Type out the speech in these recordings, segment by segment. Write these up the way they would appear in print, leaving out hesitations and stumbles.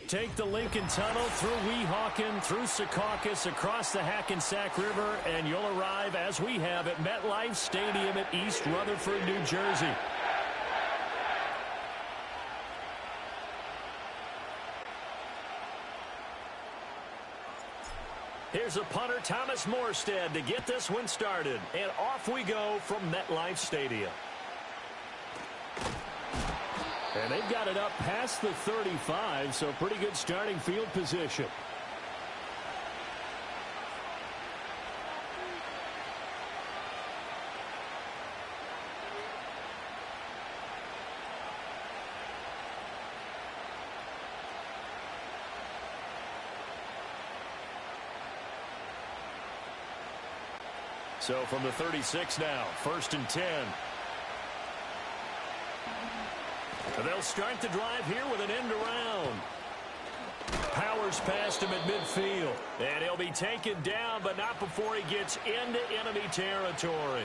Take the Lincoln Tunnel through Weehawken, through Secaucus, across the Hackensack River, and you'll arrive, as we have, at MetLife Stadium at East Rutherford, New Jersey. Here's a punter, Thomas Morstead, to get this one started. And off we go from MetLife Stadium. And they've got it up past the 35, so pretty good starting field position. So from the 36 now, 1st and 10. They'll start the drive here with an end around. Powers past him at midfield. And he'll be taken down, but not before he gets into enemy territory.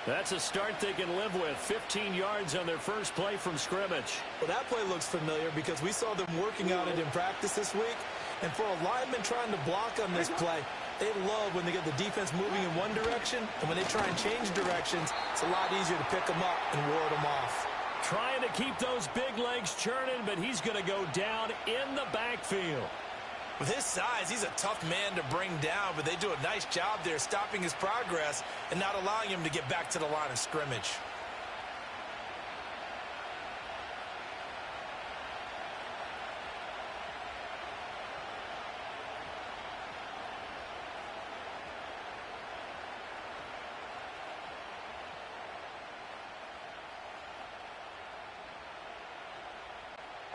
That's a start they can live with. 15 yards on their first play from scrimmage. Well, that play looks familiar because we saw them working on it in practice this week. And for a lineman trying to block on this play, they love when they get the defense moving in one direction. And when they try and change directions, it's a lot easier to pick them up and ward them off. Trying to keep those big legs churning, but he's going to go down in the backfield. With his size, he's a tough man to bring down, but they do a nice job there stopping his progress and not allowing him to get back to the line of scrimmage.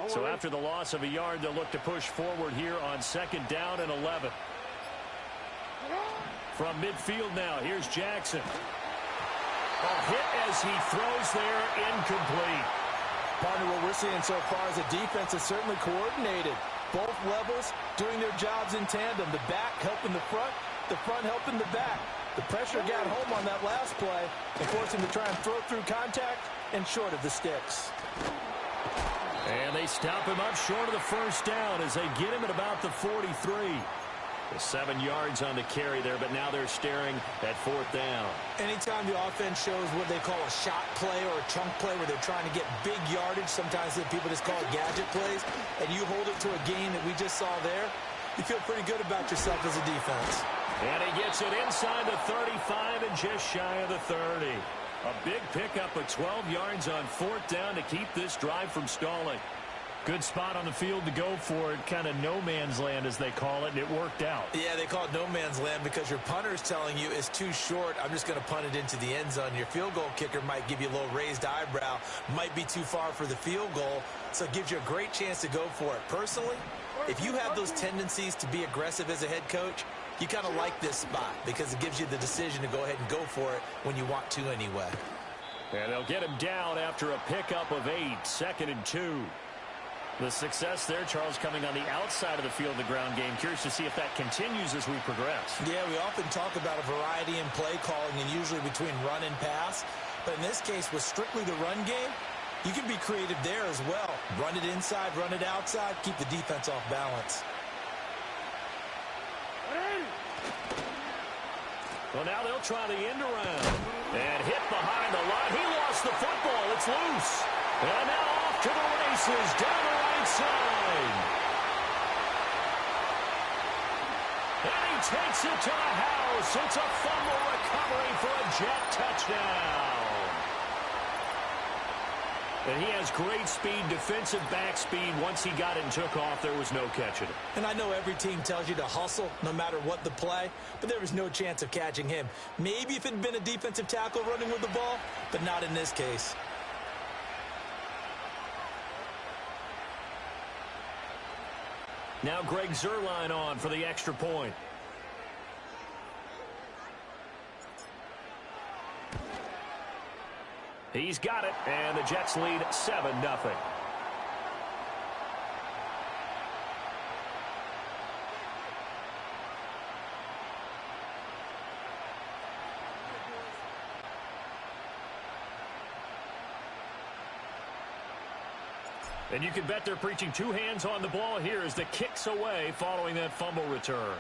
So after the loss of a yard, they'll look to push forward here on 2nd down and 11. From midfield now, here's Jackson. A hit as he throws there, incomplete. Partner, what we're seeing so far is the defense is certainly coordinated. Both levels doing their jobs in tandem. The back helping the front helping the back. The pressure got home on that last play and forced him to try and throw through contact and short of the sticks. And they stop him up short of the first down as they get him at about the 43. 7 yards on the carry there, but now they're staring at 4th down. Anytime the offense shows what they call a shot play or a chunk play where they're trying to get big yardage, sometimes people just call it gadget plays, and you hold it to a gain that we just saw there, you feel pretty good about yourself as a defense. And he gets it inside the 35 and just shy of the 30. A big pickup of 12 yards on 4th down to keep this drive from stalling. Good spot on the field to go for it, kind of no man's land as they call it, and it worked out. Yeah, they call it no man's land because your punter is telling you it's too short. I'm just going to punt it into the end zone. Your field goal kicker might give you a little raised eyebrow, might be too far for the field goal, so it gives you a great chance to go for it. Personally, if you have those tendencies to be aggressive as a head coach, you kind of like this spot because it gives you the decision to go ahead and go for it when you want to anyway. And they'll get him down after a pickup of 8, 2nd and 2. The success there, Charles, coming on the outside of the field, the ground game. Curious to see if that continues as we progress. Yeah, we often talk about a variety in play calling and usually between run and pass. But in this case, with strictly the run game, you can be creative there as well. Run it inside, run it outside, keep the defense off balance. Well, now they'll try the end around. And hit behind the line. He lost the football. It's loose. And now off to the races down the right side. And he takes it to the house. It's a fumble recovery for a Jet touchdown. And he has great speed, defensive back speed. Once he got it and took off, there was no catching it. And I know every team tells you to hustle no matter what the play, but there was no chance of catching him. Maybe if it had been a defensive tackle running with the ball, but not in this case. Now Greg Zuerlein on for the extra point. He's got it, and the Jets lead 7-0. And you can bet they're preaching two hands on the ball here as the kick's away following that fumble return.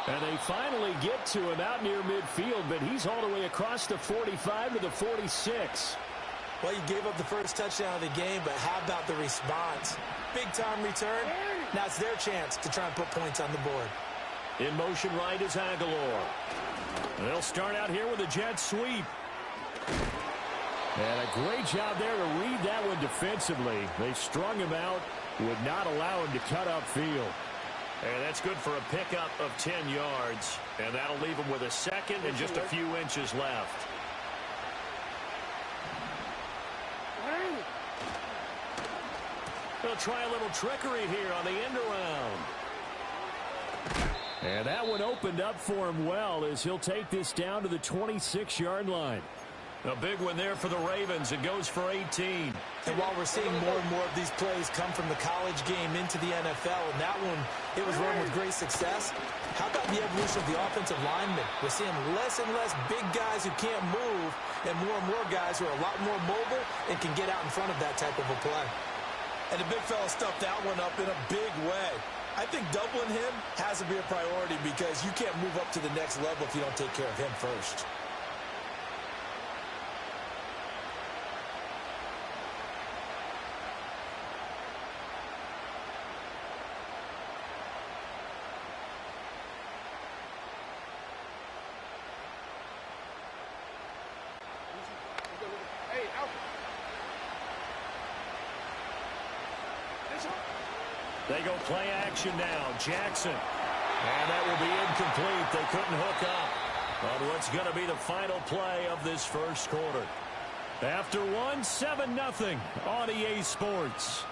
And they finally get to him out near midfield, but he's all the way across the 45 to the 46. Well, you gave up the first touchdown of the game, but how about the response? Big-time return. Now it's their chance to try and put points on the board. In motion right is Aguilar. They'll start out here with a jet sweep. And a great job there to read that one defensively. They strung him out, would not allow him to cut upfield. And that's good for a pickup of 10 yards. And that'll leave him with a second and just a few inches left. They'll try a little trickery here on the end around. And that one opened up for him well as he'll take this down to the 26-yard line. A big one there for the Ravens. It goes for 18. And while we're seeing more and more of these plays come from the college game into the NFL, and that one, it was run with great success, how about the evolution of the offensive linemen? We're seeing less and less big guys who can't move and more guys who are a lot more mobile and can get out in front of that type of a play. And the big fella stuffed that one up in a big way. I think doubling him has to be a priority because you can't move up to the next level if you don't take care of him first. They go play action now. Jackson. And that will be incomplete. They couldn't hook up on what's going to be the final play of this first quarter. After one, 7-0 on EA Sports.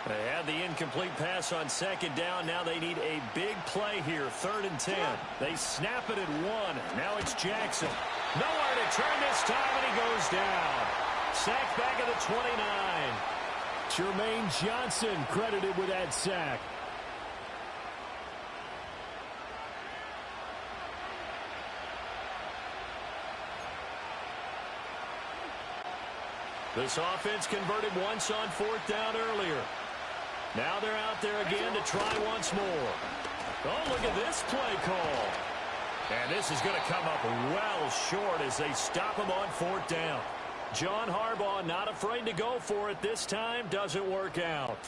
They had the incomplete pass on second down. Now they need a big play here. 3rd and 10. They snap it at 1. Now it's Jackson. Nowhere to turn this time, and he goes down. Sacked back at the 29. Jermaine Johnson credited with that sack. This offense converted once on 4th down earlier. Now they're out there again to try once more. Oh, look at this play call. And this is going to come up well short as they stop him on 4th down. John Harbaugh not afraid to go for it this time. Doesn't work out.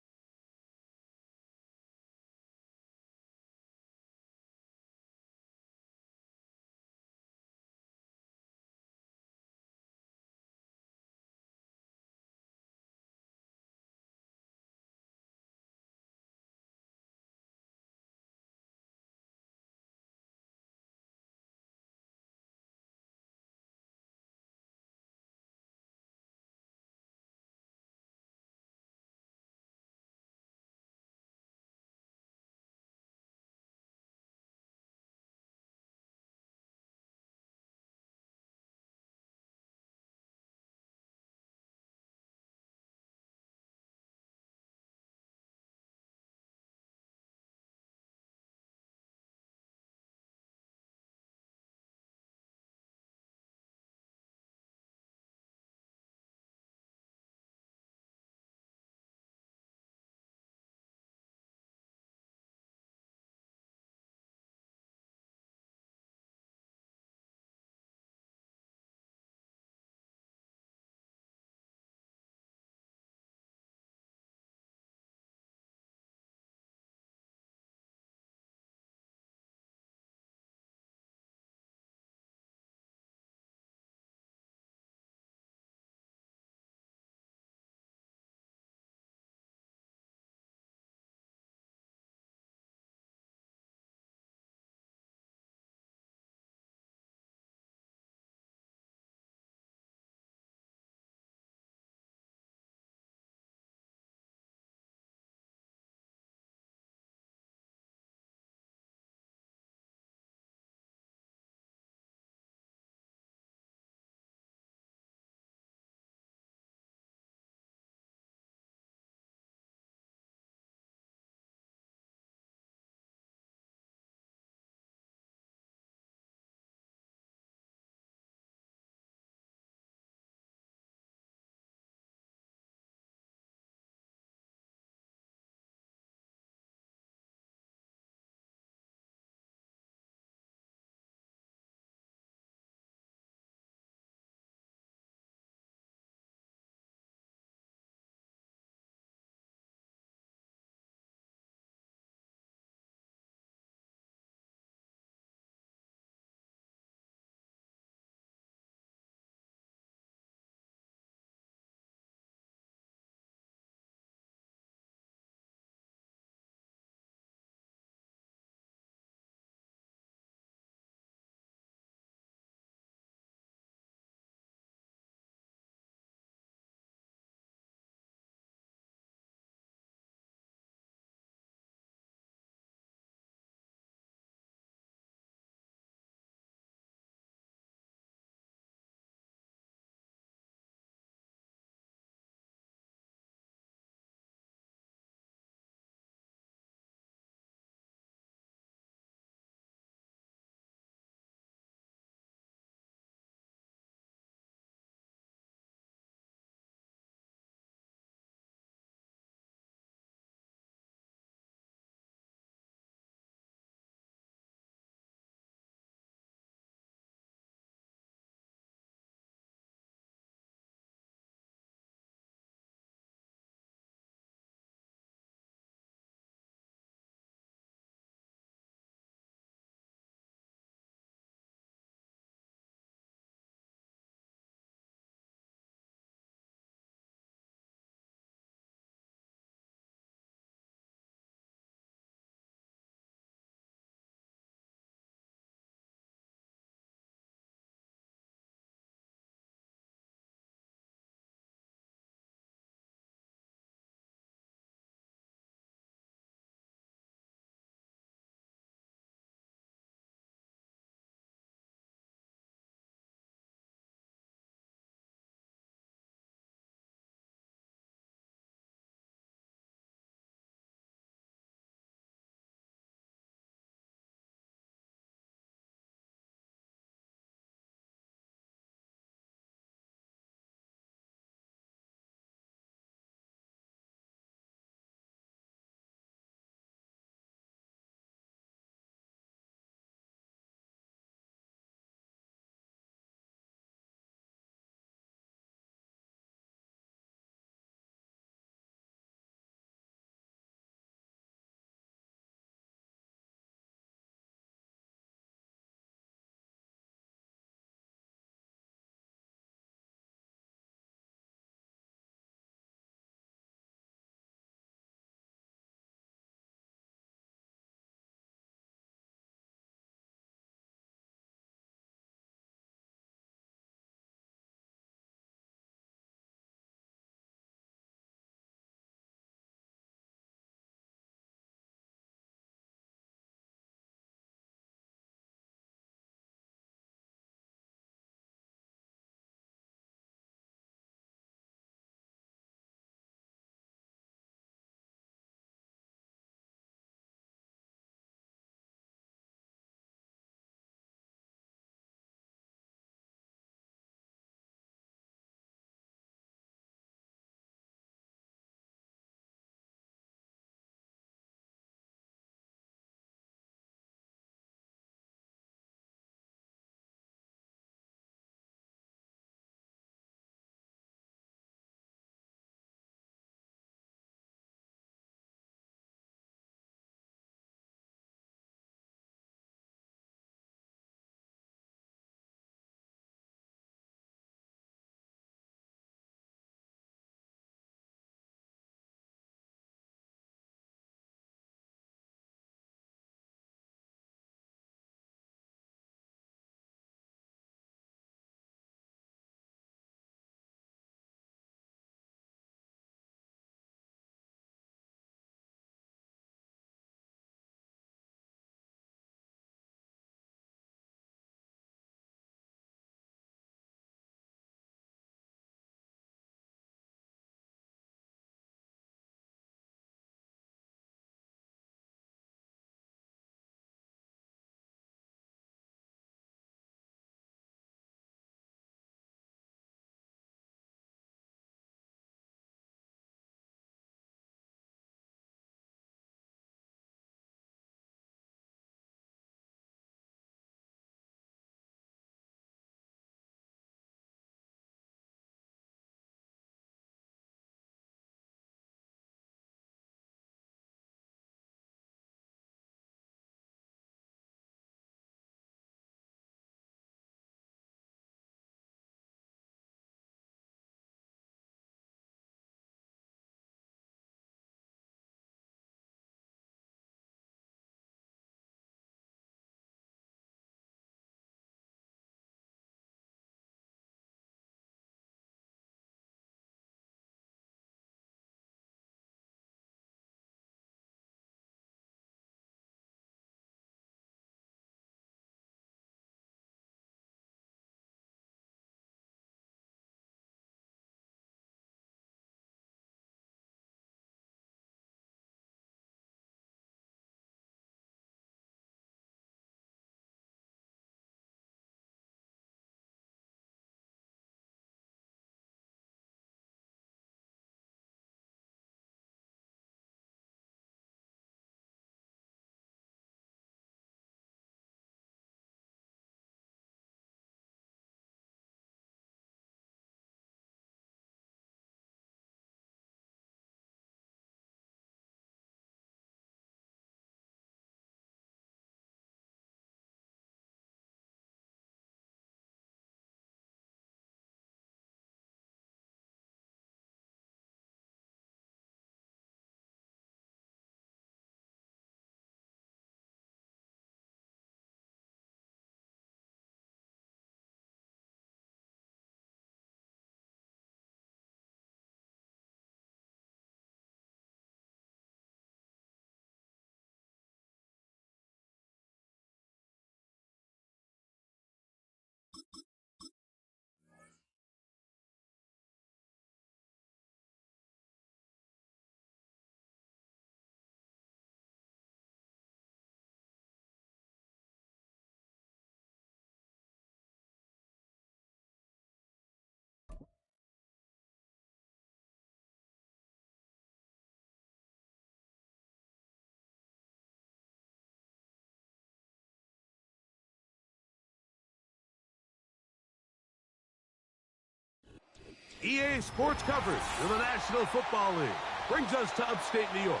EA Sports coverage of the National Football League brings us to upstate New York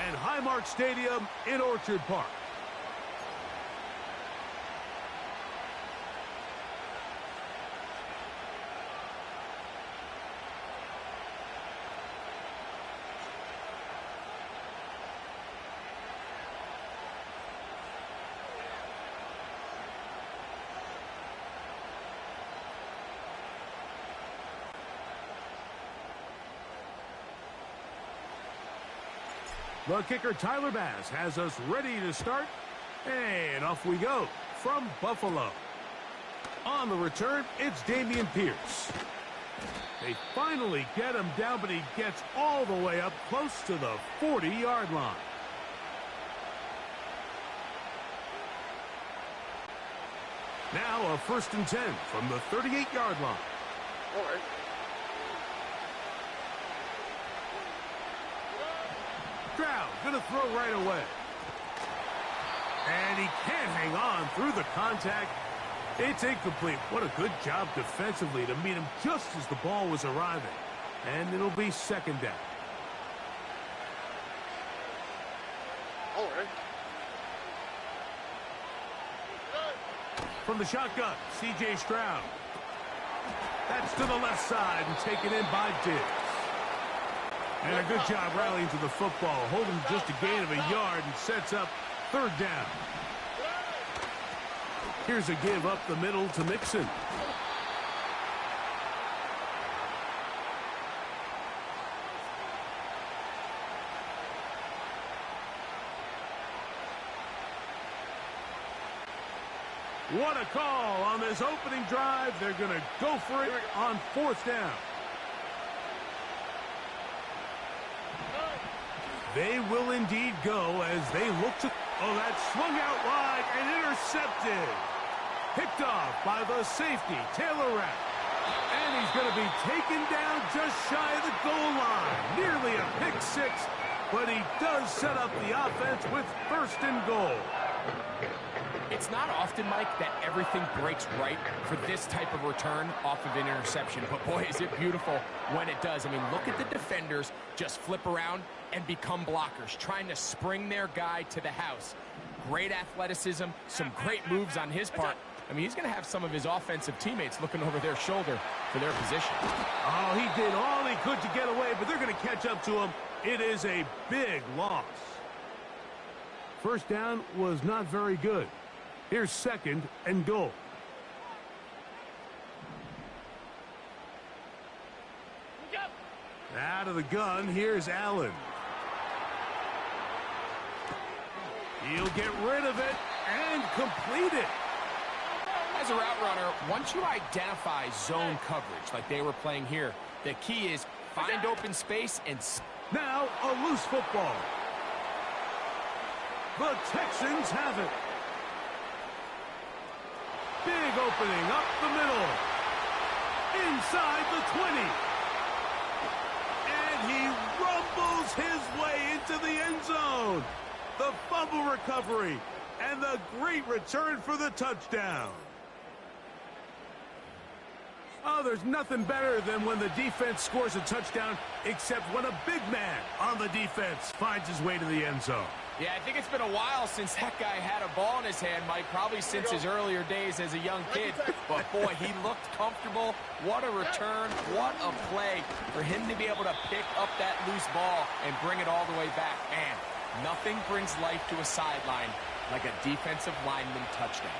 and Highmark Stadium in Orchard Park. The kicker, Tyler Bass, has us ready to start. And off we go from Buffalo. On the return, it's Dameon Pierce. They finally get him down, but he gets all the way up close to the 40-yard line. Now a 1st and 10 from the 38-yard line. All right. Stroud gonna throw right away. And he can't hang on through the contact. It's incomplete. What a good job defensively to meet him just as the ball was arriving. And it'll be 2nd down. All right. From the shotgun, C.J. Stroud. That's to the left side and taken in by Diggs. And a good job rallying to the football, holding just a gain of a yard and sets up 3rd down. Here's a give up the middle to Mixon. What a call on this opening drive. They're going to go for it on 4th down. They will indeed go as they look to... Oh, that swung out wide and intercepted. Picked off by the safety, Taylor Rapp. And he's going to be taken down just shy of the goal line. Nearly a pick 6, but he does set up the offense with 1st and goal. It's not often, Mike, that everything breaks right for this type of return off of an interception. But, boy, is it beautiful when it does. I mean, look at the defenders just flip around and become blockers, trying to spring their guy to the house. Great athleticism, some great moves on his part. I mean, he's going to have some of his offensive teammates looking over their shoulder for their position. Oh, he did all he could to get away, but they're going to catch up to him. It is a big loss. 1st down was not very good. Here's 2nd and goal. Out of the gun, here's Allen. He'll get rid of it and complete it. As a route runner, once you identify zone coverage like they were playing here, the key is find open space and... Now a loose football. The Texans have it. Big opening up the middle. Inside the 20. And he rumbles his way into the end zone. The fumble recovery and the great return for the touchdown. Oh, there's nothing better than when the defense scores a touchdown, except when a big man on the defense finds his way to the end zone. Yeah, I think it's been a while since that guy had a ball in his hand, Mike, probably since his earlier days as a young kid. But, boy, he looked comfortable. What a return. What a play for him to be able to pick up that loose ball and bring it all the way back. Man, nothing brings life to a sideline like a defensive lineman touchdown.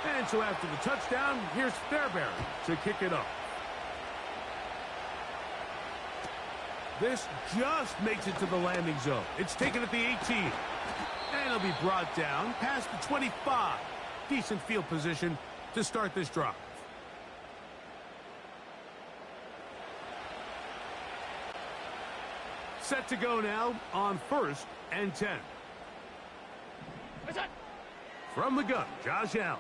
And so after the touchdown, here's Fairbairn to kick it up. This just makes it to the landing zone. It's taken at the 18. And it'll be brought down past the 25. Decent field position to start this drive. Set to go now on 1st and 10. From the gun, Josh Allen.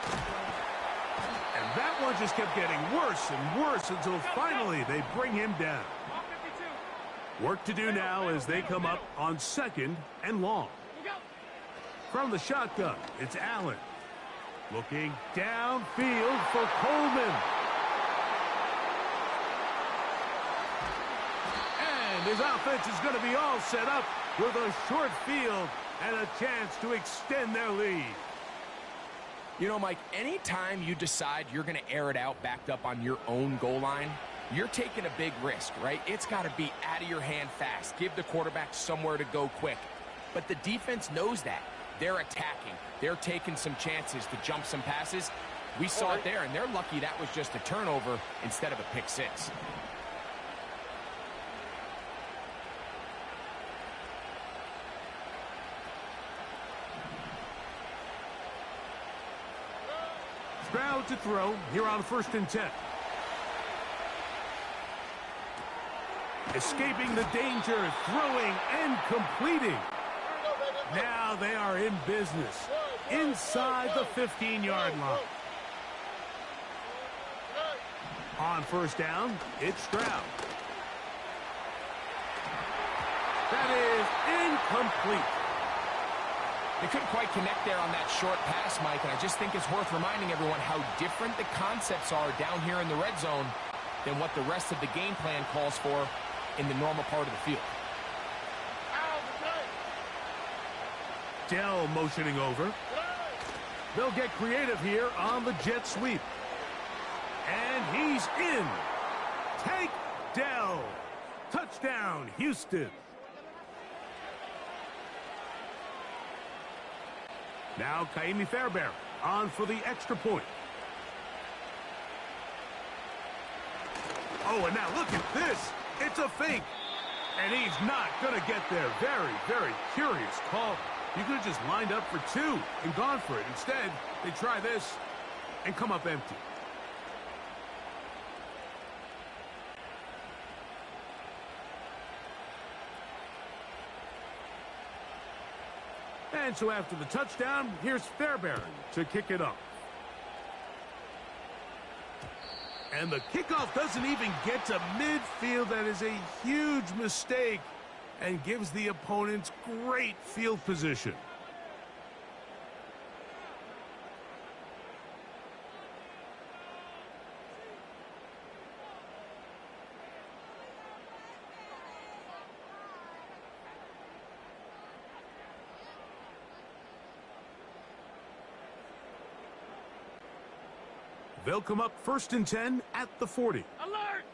And that one just kept getting worse and worse until finally they bring him down. Work to do now as they come up on 2nd and long. From the shotgun, it's Allen. Looking downfield for Coleman. And his offense is going to be all set up with a short field and a chance to extend their lead. You know, Mike, anytime you decide you're going to air it out backed up on your own goal line, you're taking a big risk, right? It's got to be out of your hand fast. Give the quarterback somewhere to go quick. But the defense knows that. They're attacking. They're taking some chances to jump some passes. We saw it there, and they're lucky that was just a turnover instead of a pick six. Stroud to throw here on 1st and 10. Escaping the danger, throwing and completing. Now they are in business inside the 15-yard line. On 1st down, it's Stroud. That is incomplete. They couldn't quite connect there on that short pass, Mike, and I just think it's worth reminding everyone how different the concepts are down here in the red zone than what the rest of the game plan calls for in the normal part of the field. Dell motioning over. They'll get creative here on the jet sweep. And he's in. Take Dell. Touchdown, Houston. Now Kaimi Fairbairn on for the extra point. Oh, and now look at this. It's a fake. And he's not going to get there. Very, very curious call. You could have just lined up for 2 and gone for it. Instead, they try this and come up empty. And so after the touchdown, here's Fairbairn to kick it up. And the kickoff doesn't even get to midfield. That is a huge mistake and gives the opponents great field position. They'll come up 1st and 10 at the 40. Alert!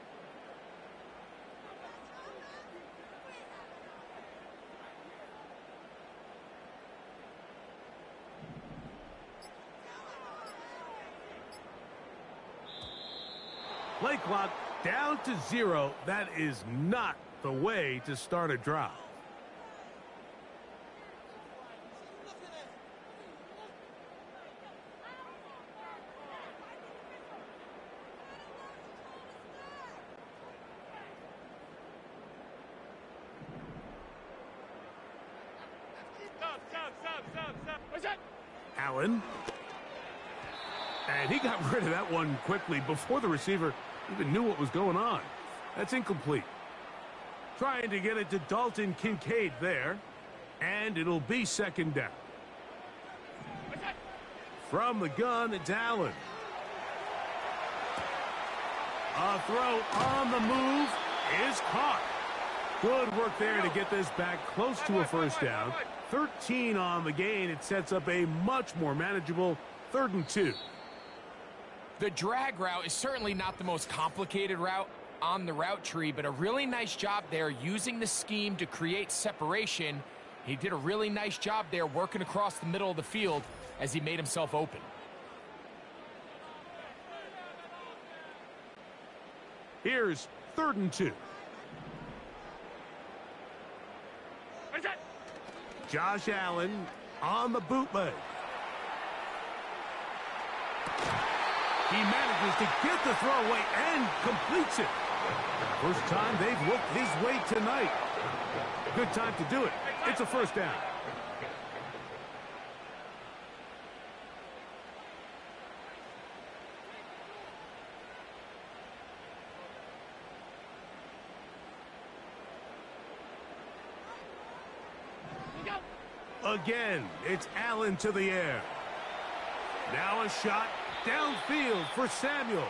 Play clock down to 0. That is not the way to start a drive. Allen. And he got rid of that one quickly before the receiver even knew what was going on. That's incomplete. Trying to get it to Dalton Kincaid there. And it'll be 2nd down. From the gun, it's Allen. A throw on the move is caught. Good work there to get this back close to a 1st down. 13 on the gain. It sets up a much more manageable 3rd and 2. The drag route is certainly not the most complicated route on the route tree, but a really nice job there using the scheme to create separation. He did a really nice job there working across the middle of the field as he made himself open. Here's 3rd and 2. Josh Allen on the bootleg. He manages to get the throw away and completes it. First time they've looked his way tonight. Good time to do it. It's a 1st down. Again, it's Allen to the air. Now a shot downfield for Samuel.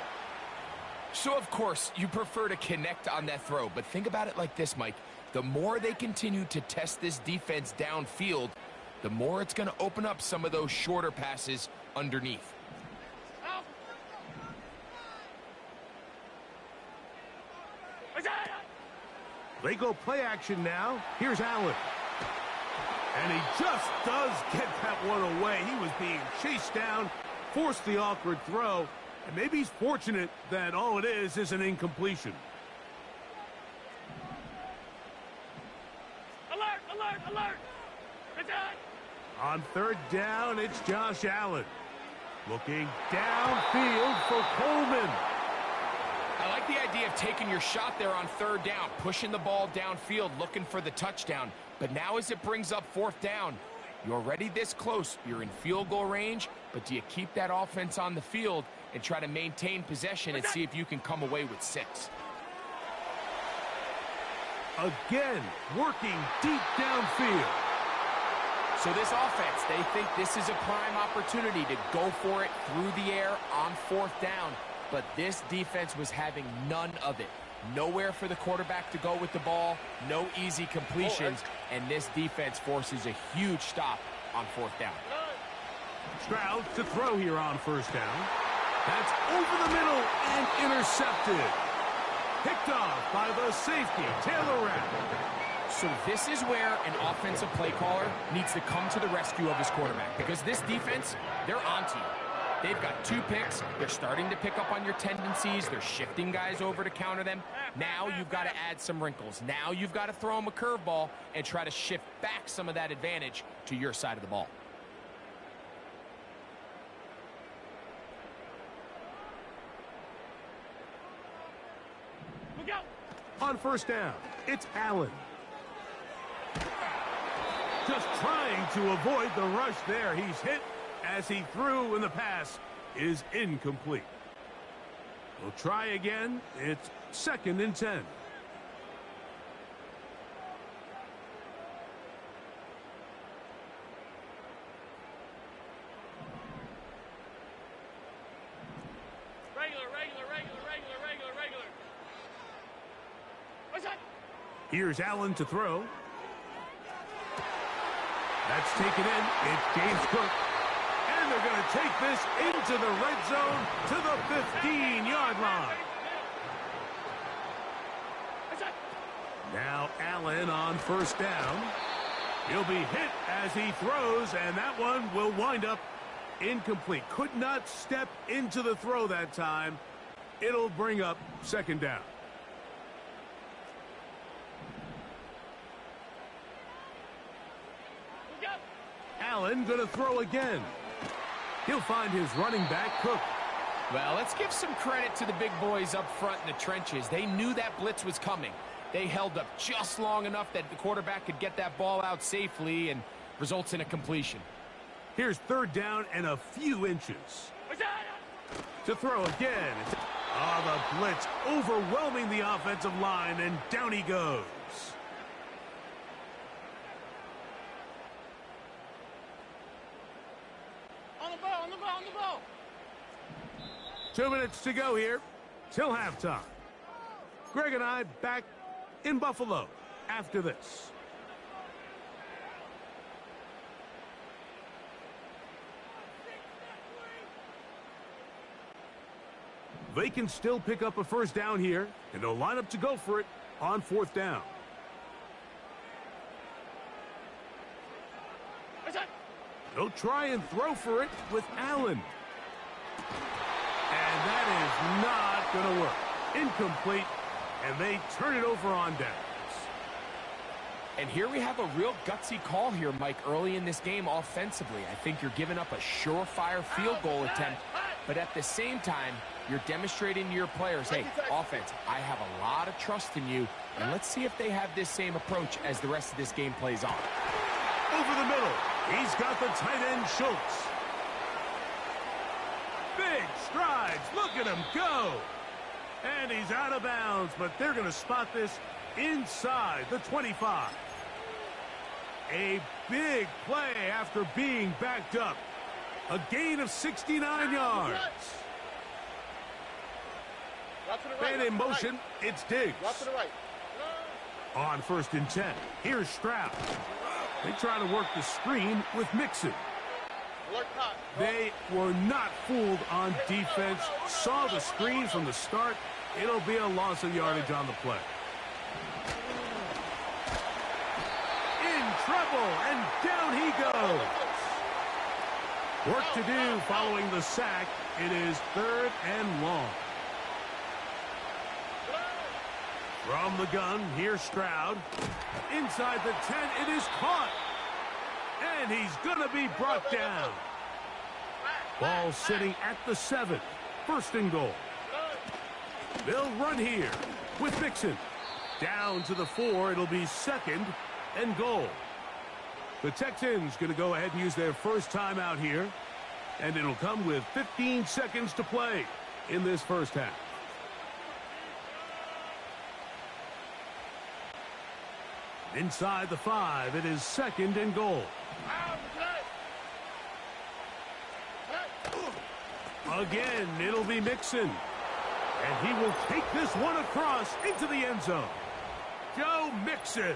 So, of course, you prefer to connect on that throw, but think about it like this, Mike. The more they continue to test this defense downfield, the more it's going to open up some of those shorter passes underneath. They go play action now. Here's Allen. And he just does get that one away. He was being chased down, forced the awkward throw, and maybe he's fortunate that all it is an incompletion. Alert, alert, alert! On third down, it's Josh Allen. Looking downfield for Coleman. I like the idea of taking your shot there on third down, pushing the ball downfield, looking for the touchdown. But now as it brings up fourth down, you're already this close. You're in field goal range, but do you keep that offense on the field and try to maintain possession and see if you can come away with 6? Again, working deep downfield. So this offense, they think this is a prime opportunity to go for it through the air on fourth down. But this defense was having none of it. Nowhere for the quarterback to go with the ball, no easy completions, and this defense forces a huge stop on fourth down. Stroud to throw here on first down. That's over the middle and intercepted. Picked off by the safety, Taylor Rapp. So this is where an offensive play caller needs to come to the rescue of his quarterback, because this defense, they're onto you. They've got 2 picks. They're starting to pick up on your tendencies. They're shifting guys over to counter them. Now you've got to add some wrinkles. Now you've got to throw them a curveball and try to shift back some of that advantage to your side of the ball. Look out! On first down, it's Allen. Just trying to avoid the rush there. He's hit as he threw, and the pass is incomplete. We'll try again. It's 2nd and 10. Regular. What's that? Here's Allen to throw. That's taken in. It's James Cook. And they're going to take this into the red zone to the 15-yard line. Now Allen on first down. He'll be hit as he throws, and that one will wind up incomplete. Could not step into the throw that time. It'll bring up 2nd down. Allen going to throw again. He'll find his running back, Cook. Well, let's give some credit to the big boys up front in the trenches. They knew that blitz was coming. They held up just long enough that the quarterback could get that ball out safely and results in a completion. Here's 3rd down and a few inches. To throw again. The blitz overwhelming the offensive line, and down he goes. On the ball. 2 minutes to go here till halftime. Greg and I back in Buffalo after this. They can still pick up a first down here, and they'll line up to go for it on 4th down. They'll try and throw for it with Allen. And that is not going to work. Incomplete, and they turn it over on downs. And here we have a real gutsy call here, Mike, early in this game offensively. I think you're giving up a surefire field goal attempt, but at the same time, you're demonstrating to your players, hey, offense, I have a lot of trust in you, and let's see if they have this same approach as the rest of this game plays on. Over the middle, he's got the tight end, Schultz. Big strides, look at him go. And he's out of bounds, but they're going to spot this inside the 25. A big play after being backed up. A gain of 69 yards. And in motion, it's Diggs. Drop to the right. On 1st and 10, here's Stroud. They try to work the screen with Mixon. They were not fooled on defense. Saw the screen from the start. It'll be a loss of yardage on the play. In trouble, and down he goes. Work to do following the sack. It is 3rd and long. From the gun, here's Stroud. Inside the 10, it is caught. And he's going to be brought down. Ball sitting at the 7. 1st and goal. They'll run here with Mixon. Down to the 4, it'll be 2nd and goal. The Texans going to go ahead and use their first timeout here. And it'll come with 15 seconds to play in this first half. Inside the 5, it is 2nd and goal. Again, it'll be Mixon. And he will take this one across into the end zone. Joe Mixon.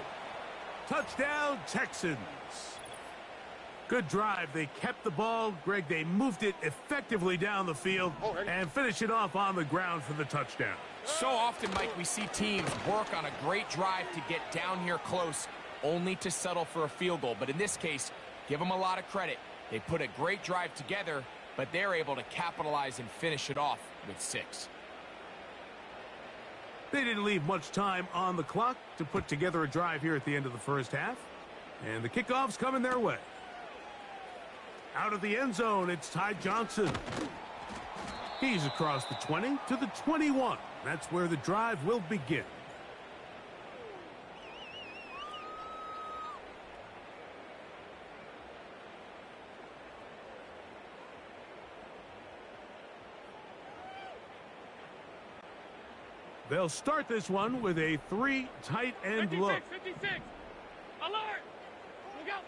Touchdown, Texans. Good drive. They kept the ball. Greg, they moved it effectively down the field and finish it off on the ground for the touchdown. So often, Mike, we see teams work on a great drive to get down here close, only to settle for a field goal. But in this case, give them a lot of credit. They put a great drive together, but they're able to capitalize and finish it off with 6. They didn't leave much time on the clock to put together a drive here at the end of the first half. And the kickoff's coming their way. Out of the end zone, it's Ty Johnson. He's across the 20 to the 21. That's where the drive will begin. They'll start this one with a 3 tight end look. 56. Alert. Look out.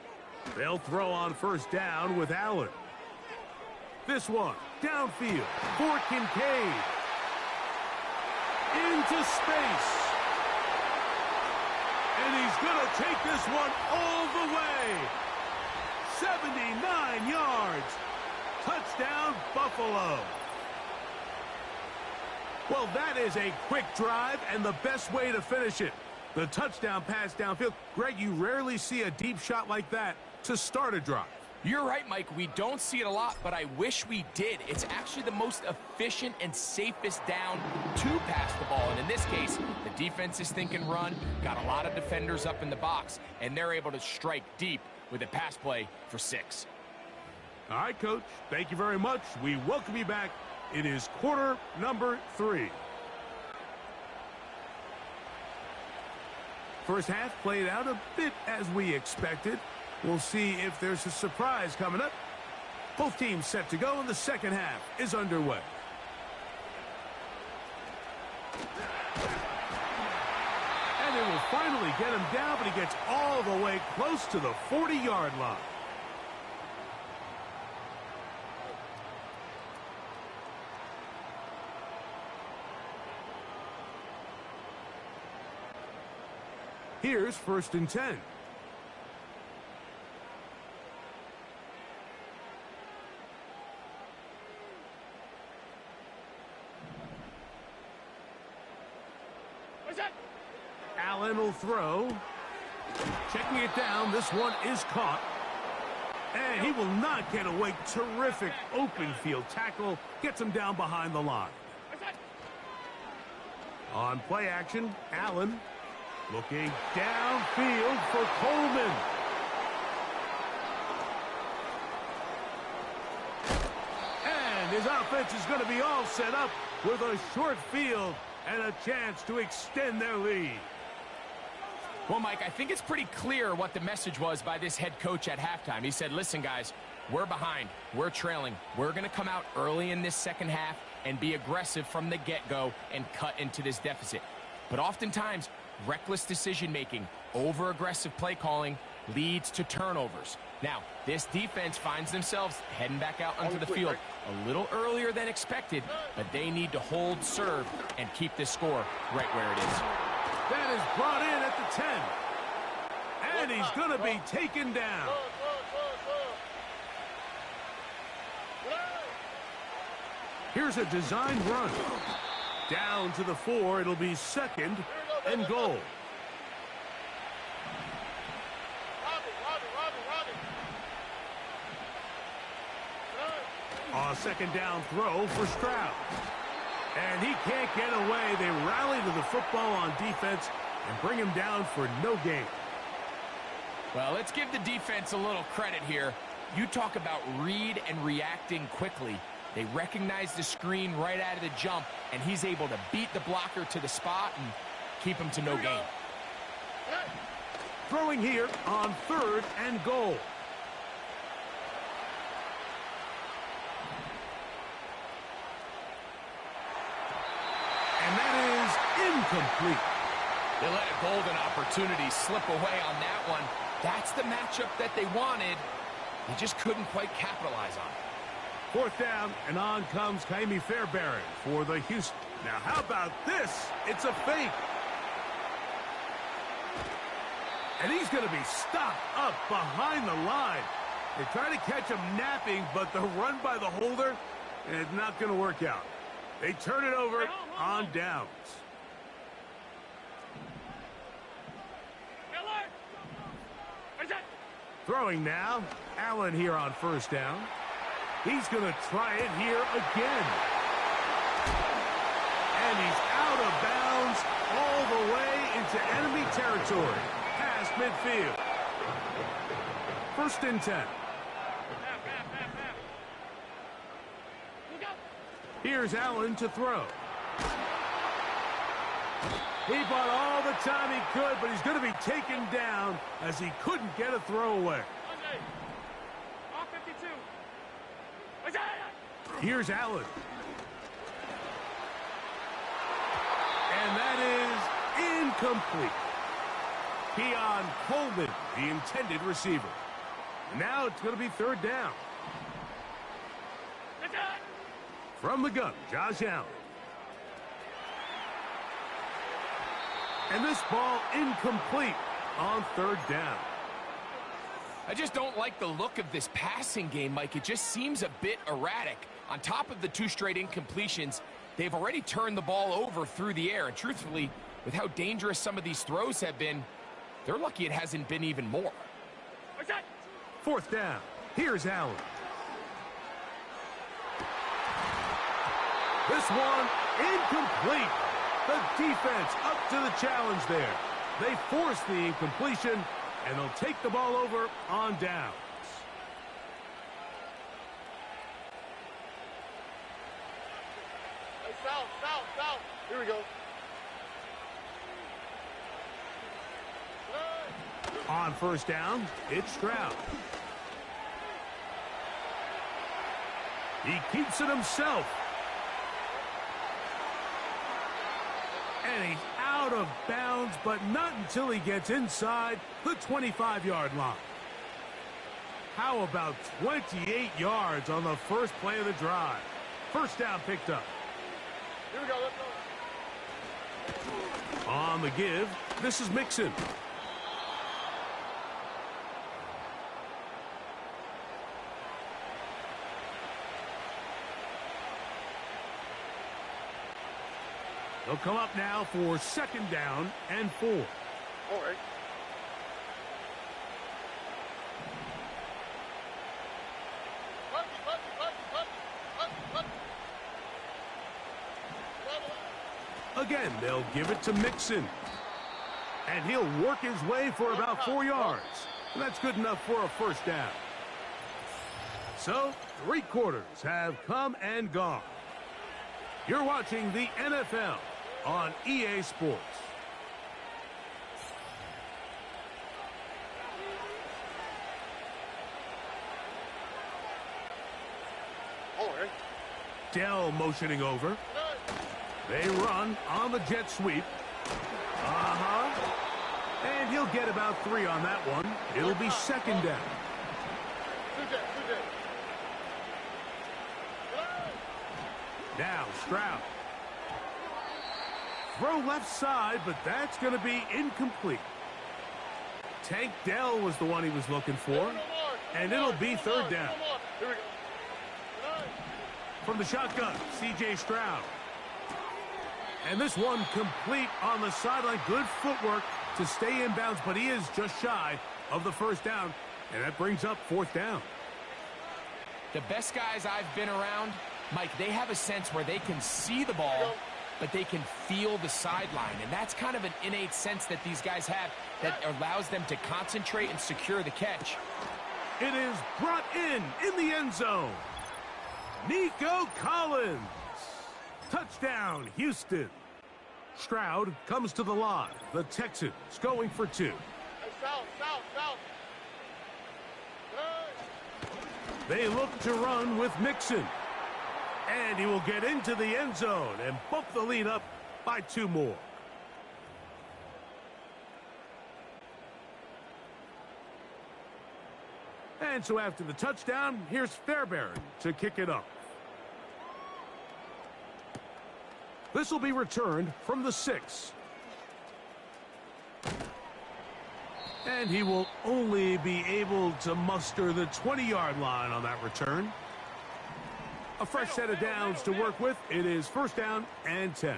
They'll throw on 1st down with Allen. This one, downfield for Kincaid. Into space. And he's going to take this one all the way. 79 yards. Touchdown, Buffalo. Well, that is a quick drive and the best way to finish it. The touchdown pass downfield. Greg, you rarely see a deep shot like that to start a drive. You're right, Mike. We don't see it a lot, but I wish we did. It's actually the most efficient and safest down to pass the ball. And in this case, the defense is thinking run, got a lot of defenders up in the box, and they're able to strike deep with a pass play for 6. All right, Coach. Thank you very much. We welcome you back. It is quarter number 3. First half played out a bit as we expected. We'll see if there's a surprise coming up. Both teams set to go, and the second half is underway. And they will finally get him down, but he gets all the way close to the 40-yard line. Here's 1st and 10. Allen will throw. Checking it down. This one is caught. And he will not get away. Terrific open field tackle. Gets him down behind the line. On play action, Allen looking downfield for Coleman. And his offense is going to be all set up with a short field and a chance to extend their lead. Well, Mike, I think it's pretty clear what the message was by this head coach at halftime. He said, listen, guys, we're behind. We're trailing. We're going to come out early in this second half and be aggressive from the get-go and cut into this deficit. But oftentimes, reckless decision-making, over-aggressive play calling leads to turnovers. Now, this defense finds themselves heading back out onto the field a little earlier than expected, but they need to hold serve and keep this score right where it is. That is brought in at the 10. And he's going to be taken down. Here's a designed run. Down to the 4. It'll be 2nd and goal. A 2nd down throw for Stroud. And he can't get away. They rally to the football on defense and bring him down for no gain. Well, let's give the defense a little credit here. You talk about read and reacting quickly. They recognize the screen right out of the jump, and he's able to beat the blocker to the spot and keep him to no gain. Throwing here on 3rd and goal. And that is incomplete. They let a golden opportunity slip away on that one. That's the matchup that they wanted. They just couldn't quite capitalize on it. 4th down, and on comes Kaimi Fairbairn for the Houston. Now, how about this? It's a fake. And he's going to be stopped up behind the line. They try to catch him napping, but the run by the holder is not going to work out. They turn it over on downs. Throwing now, Allen here on 1st down. He's going to try it here again. And he's out of bounds all the way into enemy territory, past midfield. 1st and 10. Here's Allen to throw. He bought all the time he could, but he's going to be taken down as he couldn't get a throw away. Here's Allen. And that is incomplete. Keon Coleman, the intended receiver. Now it's going to be 3rd down. From the gun, Josh Allen. And this ball incomplete on 3rd down. I just don't like the look of this passing game, Mike. It just seems a bit erratic. On top of the 2 straight incompletions, they've already turned the ball over through the air. And truthfully, with how dangerous some of these throws have been, they're lucky it hasn't been even more. 4th down. Here's Allen. This one incomplete. The defense up to the challenge there. They force the incompletion, and they'll take the ball over on downs. Hey, south. Here we go. On 1st down, it's Stroud. He keeps it himself. And he's out of bounds, but not until he gets inside the 25-yard line. How about 28 yards on the first play of the drive? 1st down picked up. Here we go, let's go. On the give, this is Mixon. They'll come up now for 2nd down and 4. All right. Again, they'll give it to Mixon. And he'll work his way for about 4 yards. And that's good enough for a 1st down. So, 3 quarters have come and gone. You're watching the NFL on EA Sports. All right. Dell motioning over. They run on the jet sweep. And he'll get about 3 on that one. It'll be second down. Now Stroud. Throw left side, but that's going to be incomplete. Tank Dell was the one he was looking for. And it'll be third down. From the shotgun, C.J. Stroud. And this one complete on the sideline. Good footwork to stay in bounds, but he is just shy of the first down. And that brings up fourth down. The best guys I've been around, Mike, they have a sense where they can see the ball, but they can feel the sideline. And that's kind of an innate sense that these guys have that allows them to concentrate and secure the catch. It is brought in the end zone. Nico Collins. Touchdown, Houston. Stroud comes to the line. The Texans going for 2. Hey, south. They look to run with Mixon. And he will get into the end zone and bump the lead up by 2 more. And so after the touchdown, here's Fairbairn to kick it up. This will be returned from the 6. And he will only be able to muster the 20-yard line on that return. A fresh set of downs to work with. It is first down and 10.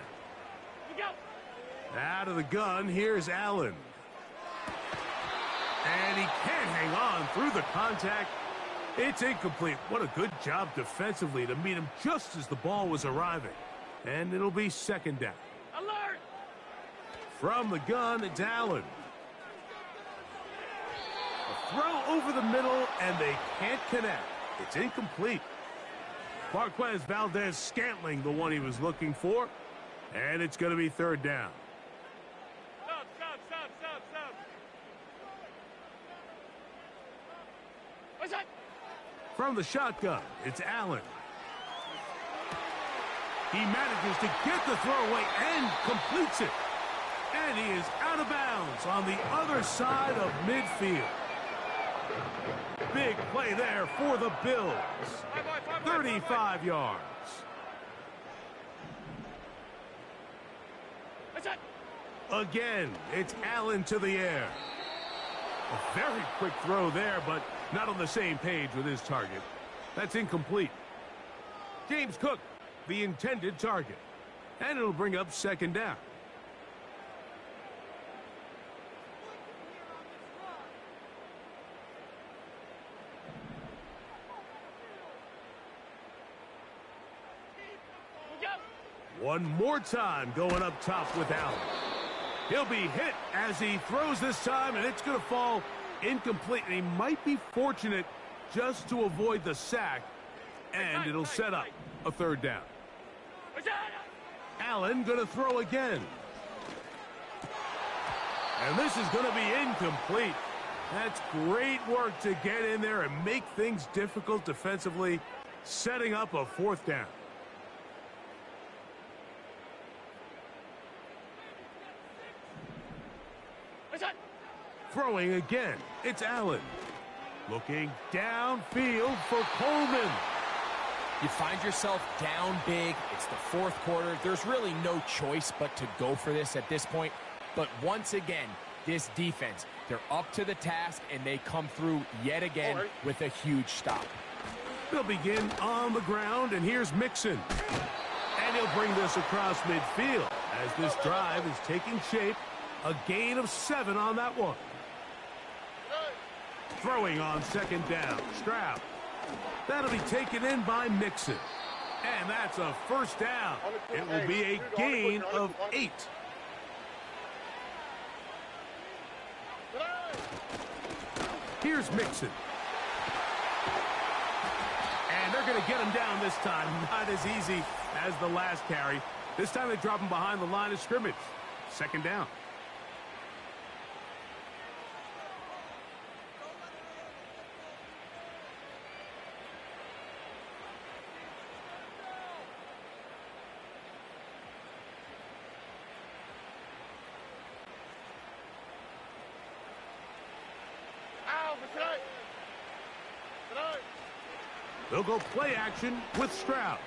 Out of the gun, here's Allen. And he can't hang on through the contact. It's incomplete. What a good job defensively to meet him just as the ball was arriving. And it'll be second down. Alert! From the gun, it's Allen. A throw over the middle, and they can't connect. It's incomplete. Marquez Valdez-Scantling, the one he was looking for. And it's going to be third down. Stop. What's that? From the shotgun, it's Allen. He manages to get the throw away and completes it. And he is out of bounds on the other side of midfield. Big play there for the Bills. 35 yards. What's that? Again, it's Allen to the air. A very quick throw there, but not on the same page with his target. That's incomplete. James Cook, the intended target. And it'll bring up second down. One more time going up top with Allen. He'll be hit as he throws this time, and it's going to fall incomplete. And he might be fortunate just to avoid the sack, and it'll set up a third down. Allen going to throw again. And this is going to be incomplete. That's great work to get in there and make things difficult defensively, setting up a fourth down. Throwing again, it's Allen. Looking downfield for Coleman. You find yourself down big. It's the fourth quarter. There's really no choice but to go for this at this point. But once again, this defense, they're up to the task, and they come through yet again with a huge stop. They'll begin on the ground, and here's Mixon. And he'll bring this across midfield as this drive is taking shape. A gain of 7 on that one. Throwing on second down, Stroud. That'll be taken in by Mixon. And that's a first down. It will be a gain of 8. Here's Mixon. And they're going to get him down this time. Not as easy as the last carry. This time they drop him behind the line of scrimmage. Second down. They'll go play action with Stroud.